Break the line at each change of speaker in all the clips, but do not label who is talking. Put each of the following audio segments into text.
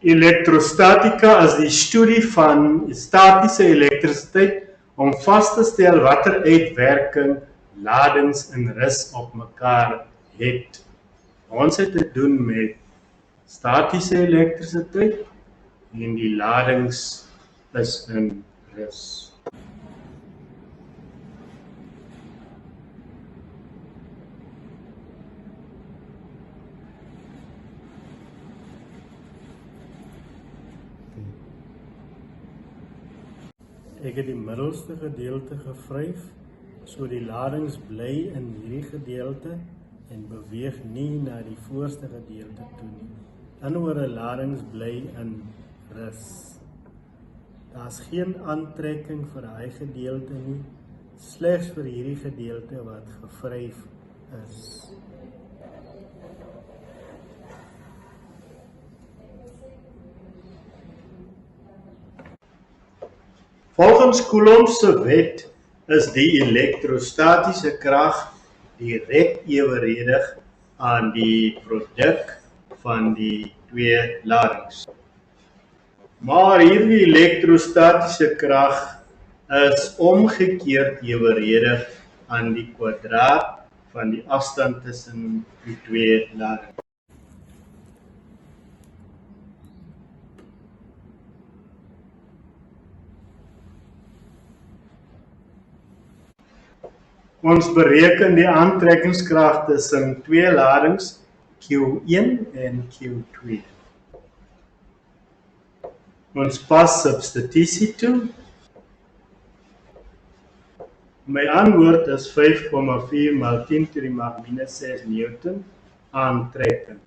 Elektrostatika is die studie van statiese elektrisiteit om vas te stel watter uitwerking ladings in rus op mekaar het. Ons het te doen met statiese elektrisiteit en die ladings is in rus. Ek het die middelste gedeelte gevryf, so die ladings bly in hierdie gedeelte en beweeg nie na die voorste gedeelte toe nie. Anderswoorde, ladings bly in rus. Daar's geen aantrekking vir daai gedeelte nie, slegs vir hierdie gedeelte wat gevryf is. Volgens Coulomb se wet is die elektrostatiese krag direk eweredig aan die produk van die twee ladings. Maar hierdie elektrostatiese krag is omgekeerd eweredig aan die kwadraat van die afstand tussen die twee ladings. Ons bereken die aantrekkingskrag tussen twee ladings Q1 en Q2. Ons pas substitusie toe. My antwoord is 5,4 maal 10 to die mag minus 6 Newton aantrekkend.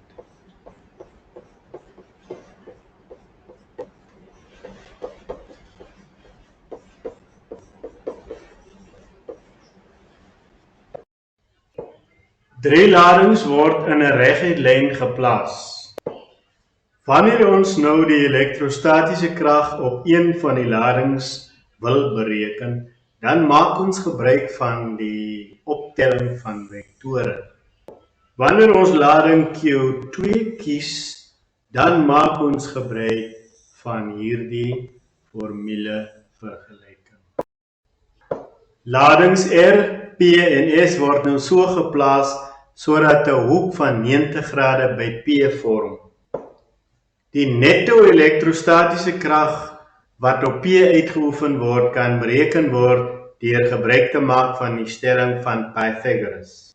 Drie ladings word in 'n reguit lyn geplaas. Wanneer ons nou die elektrostatiese krag op een van die ladings wil bereken, dan maak ons gebruik van die optelling van vektore. Wanneer ons lading Q2 kies, dan maak ons gebruik van hierdie formule vergelyking. Ladings R, P en S word nou so geplaas sodat 'n hoek van 90 grade by P vorm. Die netto elektrostatiese krag wat op P uitgeoefen word, kan bereken word deur gebruik te maak van die stelling van Pythagoras.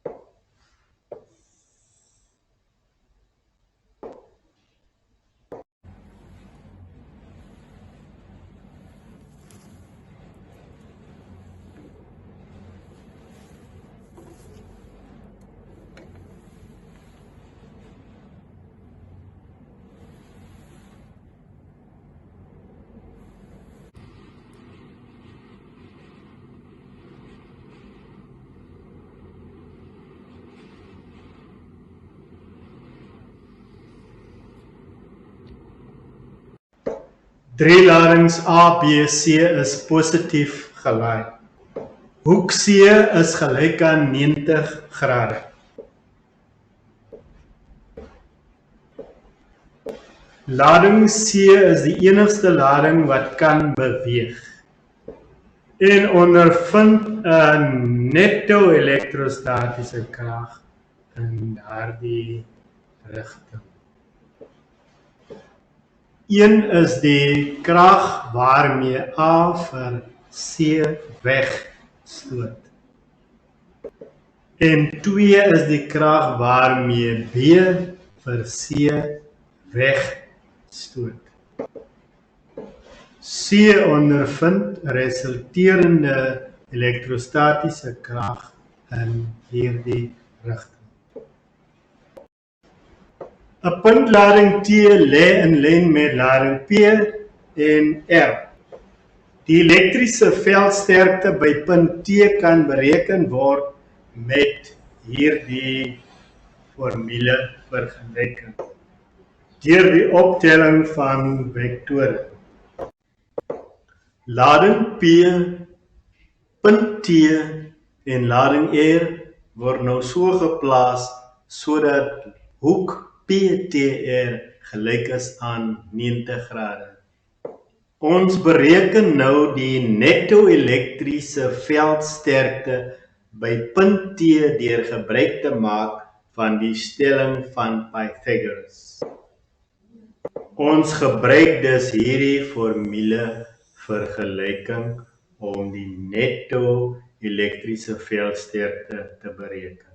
Drie ladings A, B, C is positief gelaai. Hoek C is gelyk aan 90 grade. Lading C is die enigste lading wat kan beweeg en ondervind 'n netto elektrostatiese krag in daardie rigting. 1 is die krag waarmee A vir C wegstoot. En 2 is die krag waarmee B vir C wegstoot. C ondervind resulterende elektrostatiese krag in hierdie rigting. 'n puntlading T lê in lyn met lading P en R. Die elektriese veldsterkte by punt T kan bereken word met hierdie formule vergelyking deur die optelling van vektore. Lading P, punt T en lading R word nou so geplaas sodat hoek PTR gelyk is aan 90 grade. Ons bereken nou die netto elektriese veldsterkte by punt T deur gebruik te maak van die stelling van Pythagoras. Ons gebruik dus hierdie formule vergelyking om die netto elektriese veldsterkte te bereken.